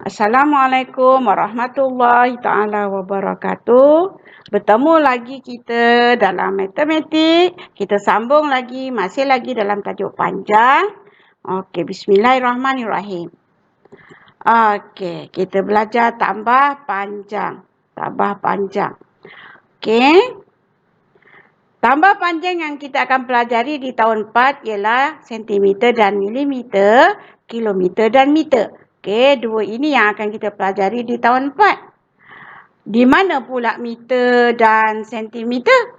Assalamualaikum warahmatullahi taala wabarakatuh. Bertemu lagi kita dalam matematik. Kita sambung lagi, masih lagi dalam tajuk panjang. Okey, bismillahirrahmanirrahim. Okey, kita belajar tambah panjang. Tambah panjang. Okey. Tambah panjang yang kita akan pelajari di tahun 4 ialah sentimeter dan milimeter, kilometer dan meter. Okey, dua ini yang akan kita pelajari di tahun 4. Di mana pula meter dan sentimeter?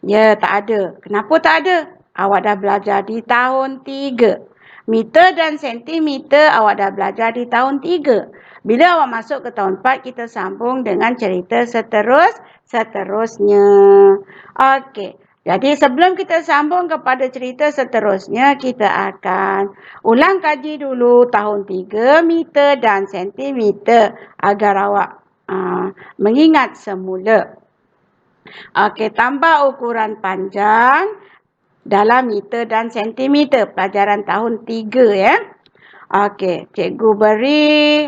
Ya, tak ada. Kenapa tak ada? Awak dah belajar di tahun 3. Meter dan sentimeter awak dah belajar di tahun 3. Bila awak masuk ke tahun 4, kita sambung dengan cerita seterusnya. Okey. Jadi sebelum kita sambung kepada cerita seterusnya, kita akan ulang kaji dulu tahun 3, meter dan sentimeter agar awak mengingat semula. Okey, tambah ukuran panjang dalam meter dan sentimeter. Pelajaran tahun 3 ya. Okey, cikgu beri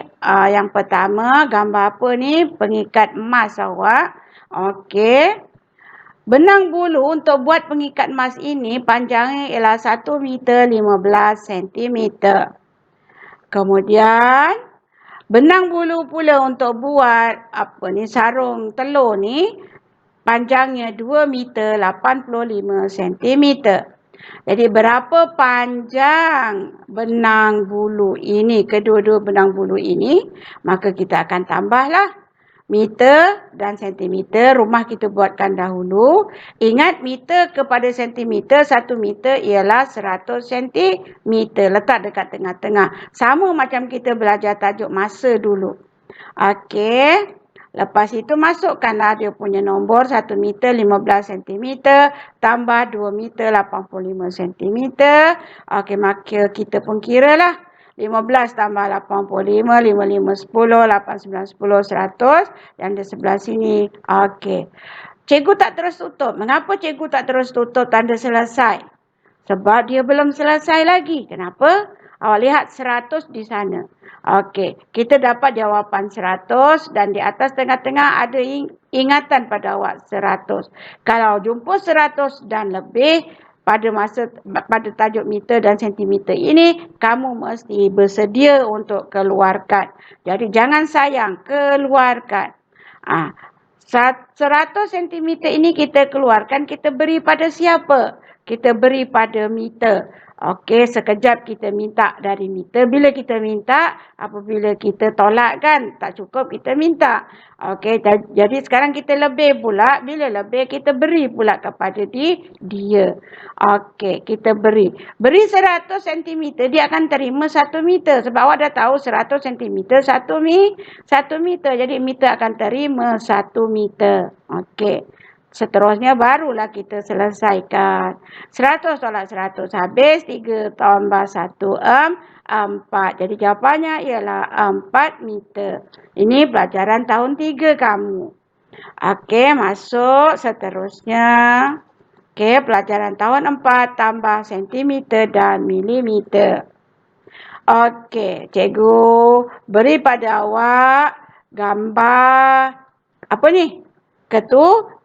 yang pertama gambar apa ni? Pengikat emas awak. Okey. Benang bulu untuk buat pengikat emas ini panjangnya ialah 1 meter 15 sentimeter. Kemudian benang bulu pula untuk buat sarung telur ni panjangnya 2 meter 85 sentimeter. Jadi berapa panjang benang bulu ini, kedua-dua benang bulu ini, maka kita akan tambahlah. Meter dan sentimeter, rumah kita buatkan dahulu. Ingat meter kepada sentimeter, 1 meter ialah 100 sentimeter. Letak dekat tengah-tengah. Sama macam kita belajar tajuk masa dulu. Okey. Lepas itu masukkanlah dia punya nombor 1 meter 15 cm tambah 2 meter 85 cm. Okey, maka kita pun kiralah. 15 tambah 85, 55, 10, 89, 10, 100. Dan di sebelah sini. Okey. Cikgu tak terus tutup. Mengapa cikgu tak terus tutup tanda selesai? Sebab dia belum selesai lagi. Kenapa? Awak lihat 100 di sana. Okey. Kita dapat jawapan 100 dan di atas tengah-tengah ada ingatan pada awak 100. Kalau jumpa 100 dan lebih, pada tajuk meter dan sentimeter ini, kamu mesti bersedia untuk keluarkan. Jadi jangan sayang, keluarkan. 100 sentimeter ini kita keluarkan, kita beri pada siapa? Kita beri pada meter. Okey, sekejap kita minta dari meter. Bila kita minta, apabila kita tolak kan, tak cukup kita minta. Okey, jadi sekarang kita lebih pula. Bila lebih, kita beri pula kepada dia. Okey, kita beri. Beri 100 cm, dia akan terima 1 meter. Sebab awak dah tahu 100 cm, 1 meter. Jadi meter akan terima 1 meter. Okey. Seterusnya barulah kita selesaikan. 100 tolak 100 habis. 3 tambah 1, 4. Jadi jawapannya ialah 4 meter. Ini pelajaran tahun 3 kamu. Okey, masuk seterusnya. Okey, pelajaran tahun 4 tambah sentimeter dan milimeter. Okey, cikgu beri pada awak gambar apa ni?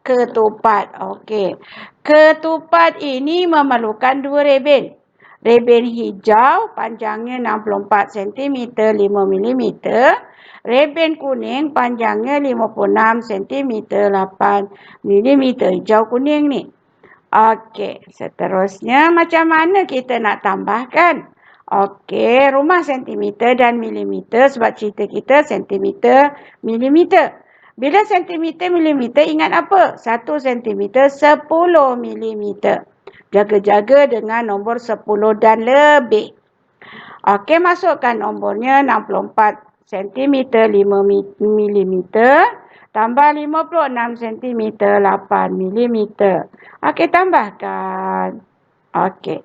Ketupat. Okey. Ketupat ini memerlukan 2 reben. Reben hijau panjangnya 64 cm 5 mm. Reben kuning panjangnya 56 cm 8 mm. Hijau kuning ni. Okey, seterusnya macam mana kita nak tambahkan? Okey, rumah sentimeter dan milimeter sebab cerita kita sentimeter, milimeter. Bila sentimeter, milimeter, ingat apa? 1 sentimeter, 10 milimeter. Jaga-jaga dengan nombor 10 dan lebih. Okey, masukkan nombornya 64 sentimeter, 5 milimeter. Tambah 56 cm 8 mm. Okey, tambahkan. Okey.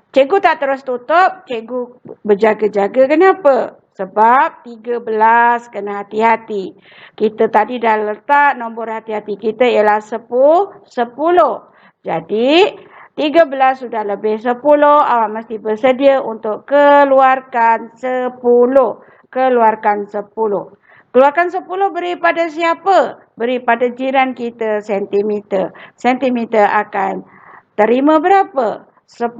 Cikgu tak terus tutup. Cikgu berjaga-jaga. Kenapa? Sebab 13 kena hati-hati. Kita tadi dah letak nombor hati-hati kita ialah 10. Jadi 13 sudah lebih 10. Awak mesti bersedia untuk keluarkan 10. keluarkan 10. Keluarkan 10 beri pada siapa? Beri pada jiran kita sentimeter. Sentimeter akan terima berapa? 10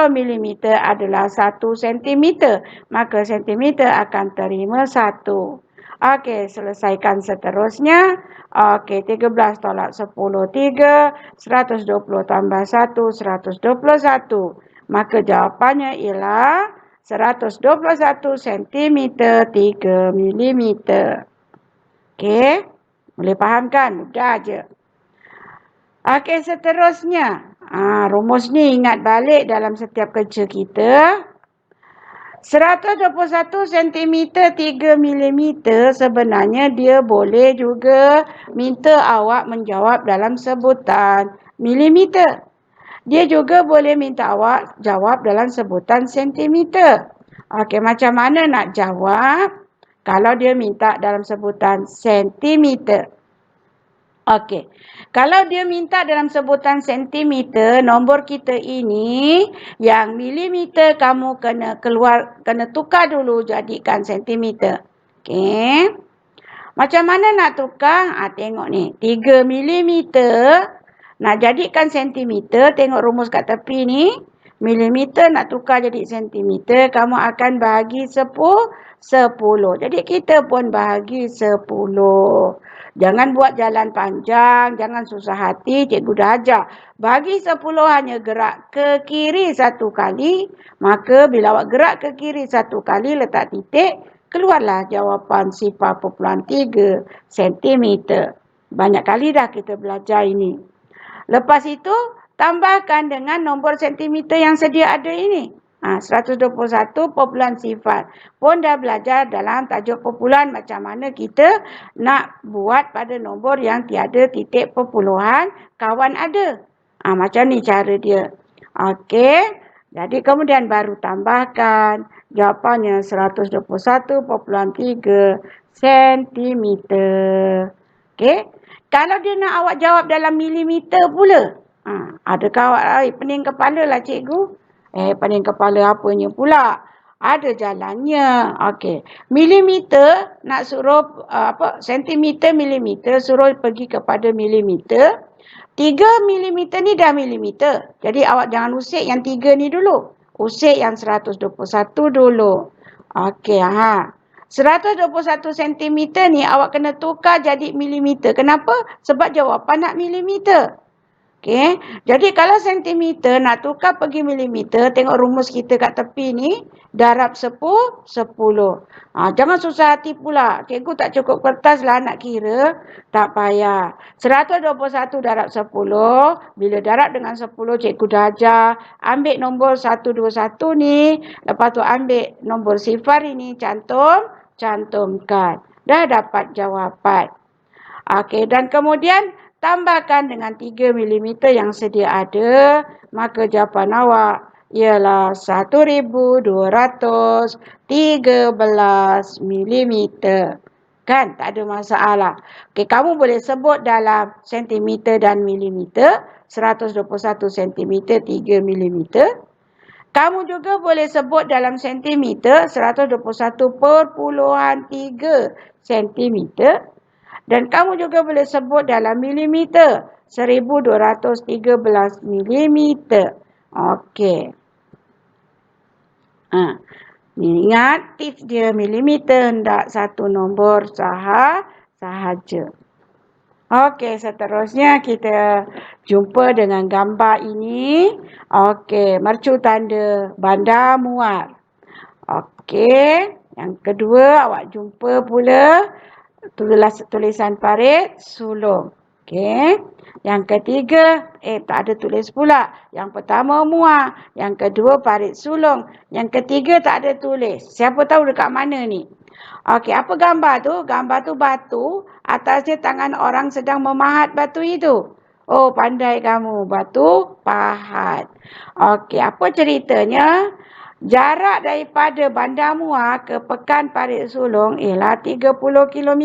milimeter adalah 1 sentimeter. Maka sentimeter akan terima 1. Okey, selesaikan seterusnya. Okey, 13 tolak 10, 3. 120 tambah 1, 121. Maka jawapannya ialah 121 sentimeter 3 milimeter. Okey, boleh faham kan? Mudah je. Okey, seterusnya. Rumus ni ingat balik dalam setiap kerja kita. 121 cm 3 mm sebenarnya dia boleh juga minta awak menjawab dalam sebutan milimeter. Dia juga boleh minta awak jawab dalam sebutan sentimeter. Okey, macam mana nak jawab kalau dia minta dalam sebutan sentimeter? Okey. Kalau dia minta dalam sebutan sentimeter, nombor kita ini yang milimeter kamu kena tukar dulu jadikan sentimeter. Okey. Macam mana nak tukar? Tengok ni. 3 milimeter nak jadikan sentimeter, tengok rumus kat tepi ni. Milimeter nak tukar jadi sentimeter, kamu akan bahagi 10. Jadi kita pun bahagi 10. Jangan buat jalan panjang, jangan susah hati, cikgu dah ajar. Bagi 10 hanya gerak ke kiri 1 kali, maka bila awak gerak ke kiri 1 kali, letak titik, keluarlah jawapan 0.3 cm. Banyak kali dah kita belajar ini. Lepas itu, tambahkan dengan nombor sentimeter yang sedia ada ini. 121.0 pun dah belajar dalam tajuk perpuluhan macam mana kita nak buat pada nombor yang tiada titik perpuluhan kawan ada. Macam ni cara dia. Okey. Jadi kemudian baru tambahkan jawapannya 121.3 cm. Okey. Kalau dia nak awak jawab dalam milimeter pula. Adakah awak pening kepala lah cikgu? Pening kepala apanya pula? Ada jalannya. Okey. Milimeter nak suruh sentimeter, milimeter suruh pergi kepada milimeter. 3 milimeter ni dah milimeter. Jadi awak jangan usik yang 3 ni dulu. Usik yang 121 dulu. Okey, 121 sentimeter ni awak kena tukar jadi milimeter. Kenapa? Sebab jawapan nak milimeter. Okey. Jadi kalau sentimeter nak tukar pergi milimeter, tengok rumus kita kat tepi ni, darab 10. Jangan susah hati pula. Cikgu tak cukup kertas lah nak kira. Tak payah. 121 darab 10. Bila darab dengan 10, cikgu dah ajar. Ambil nombor 121 ni. Lepas tu ambil nombor sifar ini. Cantumkan. Dah dapat jawapan. Okey. Dan kemudian tambahkan dengan 3 mm yang sedia ada, maka jawapan awak ialah 1213 mm. Kan? Tak ada masalah. Okey, kamu boleh sebut dalam sentimeter dan milimeter, 121 cm 3 mm. Kamu juga boleh sebut dalam sentimeter, 121.3 cm. Dan kamu juga boleh sebut dalam milimeter, 1213 milimeter. Okey. Ingat tips dia milimeter, hendak satu nombor sahaja. Okey, seterusnya kita jumpa dengan gambar ini. Okey, mercu tanda bandar muar. Okey, yang kedua awak jumpa pula tulisan parit sulung. Okey. Yang ketiga, tak ada tulis pula. Yang pertama muar, yang kedua parit sulung, yang ketiga tak ada tulis. Siapa tahu dekat mana ni? Okey, apa gambar tu? Gambar tu batu, atasnya tangan orang sedang memahat batu itu. Oh, pandai kamu, batu pahat. Okey, apa ceritanya? Jarak daripada Bandar Muar ke Pekan Parit Sulong ialah 30 km.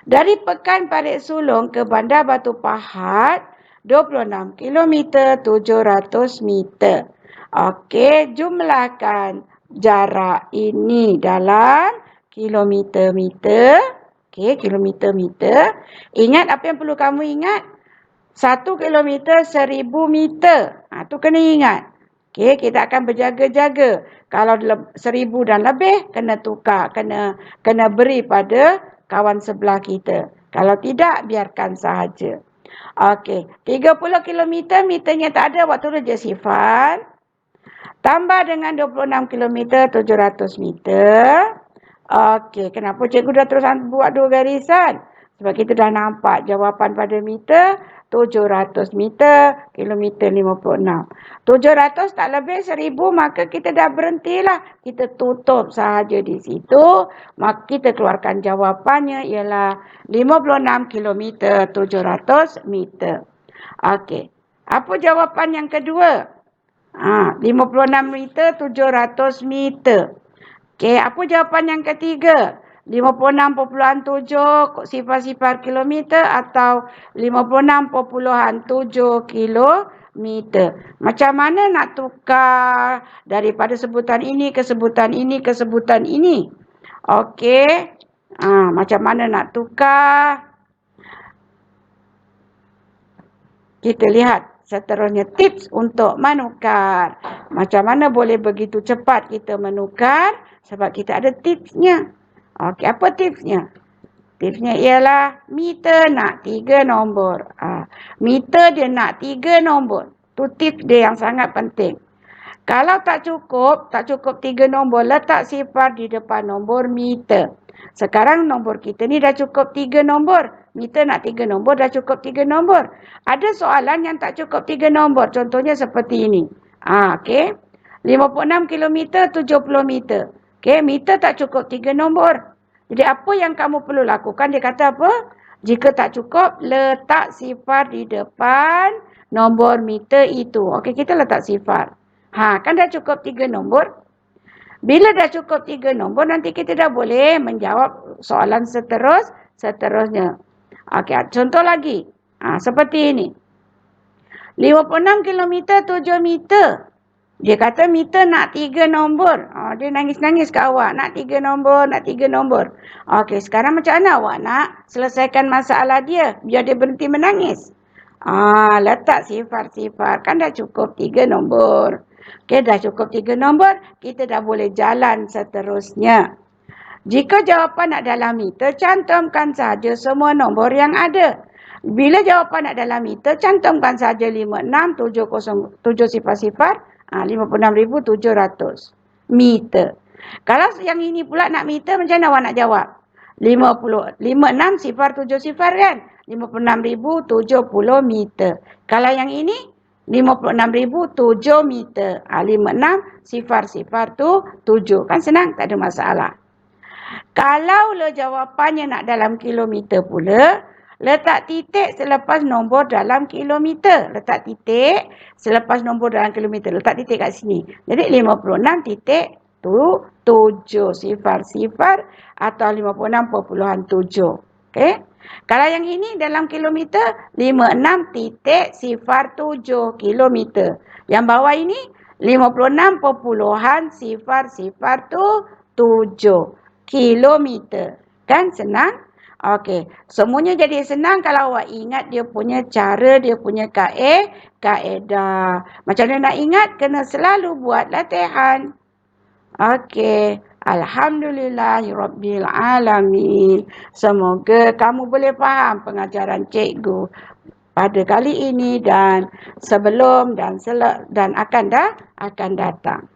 Dari Pekan Parit Sulong ke Bandar Batu Pahat, 26 km 700 meter. Okey, jumlahkan jarak ini dalam kilometer-meter. Okey, kilometer-meter. Ingat apa yang perlu kamu ingat? 1 kilometer 1000 meter. Tu kena ingat. Okey, kita akan berjaga-jaga. Kalau 1000 dan lebih, kena tukar. Kena beri pada kawan sebelah kita. Kalau tidak, biarkan sahaja. Okey, 30 kilometer, meternya tak ada, waktu tu je sifar. Tambah dengan 26 kilometer, 700 meter. Okey, kenapa cikgu dah terus buat 2 garisan? Sebab kita dah nampak jawapan pada meter 700 meter, kilometer 56. 700 tak lebih 1000, maka kita dah berhentilah. Kita tutup sahaja di situ. Maka kita keluarkan jawapannya ialah 56 kilometer 700 meter. Okey. Apa jawapan yang kedua? 56 meter 700 meter. Okey, apa jawapan yang ketiga? 56.7 sifar-sifar kilometer atau 56.7 kilometer. Macam mana nak tukar daripada sebutan ini ke sebutan ini ke sebutan ini? Okey. Macam mana nak tukar? Kita lihat seterusnya tips untuk menukar. Macam mana boleh begitu cepat kita menukar? Sebab kita ada tipsnya. Okey, apa tipsnya? Tipsnya ialah meter nak 3 nombor. Meter dia nak 3 nombor. Tu tips dia yang sangat penting. Kalau tak cukup 3 nombor, letak sifar di depan nombor meter. Sekarang nombor kita ni dah cukup 3 nombor. Meter nak 3 nombor, dah cukup 3 nombor. Ada soalan yang tak cukup 3 nombor. Contohnya seperti ini. Okey. 56 kilometer, 70 meter. Okey, meter tak cukup 3 nombor. Jadi apa yang kamu perlu lakukan? Dia kata apa? Jika tak cukup, letak sifar di depan nombor meter itu. Okey, kita letak sifar. Kan dah cukup 3 nombor. Bila dah cukup 3 nombor, nanti kita dah boleh menjawab soalan seterusnya. Okey, contoh lagi. Seperti ini. 56 kilometer 7 meter. Dia kata meter nak 3 nombor. Dia nangis-nangis ke awak. Nak 3 nombor, nak 3 nombor. Okey, sekarang macam mana awak nak selesaikan masalah dia? Biar dia berhenti menangis. Letak sifar-sifar. Kan dah cukup 3 nombor. Okey, dah cukup 3 nombor. Kita dah boleh jalan seterusnya. Jika jawapan nak dalam meter, cantumkan saja semua nombor yang ada. Bila jawapan nak dalam meter, cantumkan saja 5670 56,700 meter. Kalau yang ini pula nak meter, macam mana awak nak jawab? 56,070 kan? 56,070 meter. Kalau yang ini 56,007 meter. 56,007 kan senang, tak ada masalah. Kalau jawapannya nak dalam kilometer pula, letak titik selepas nombor dalam kilometer. Letak titik selepas nombor dalam kilometer. Letak titik kat sini. Jadi 56.7 sifar atau 56.7. Okey. Kalau yang ini dalam kilometer 56.07 kilometer. Yang bawah ini 56.007 kilometer. Kan senang? Okey. Semuanya jadi senang kalau awak ingat dia punya cara, dia punya kaedah. Macam mana nak ingat? Kena selalu buat latihan. Okey. Alhamdulillahirabbil alamin. Semoga kamu boleh faham pengajaran cikgu pada kali ini dan sebelum dan akan datang.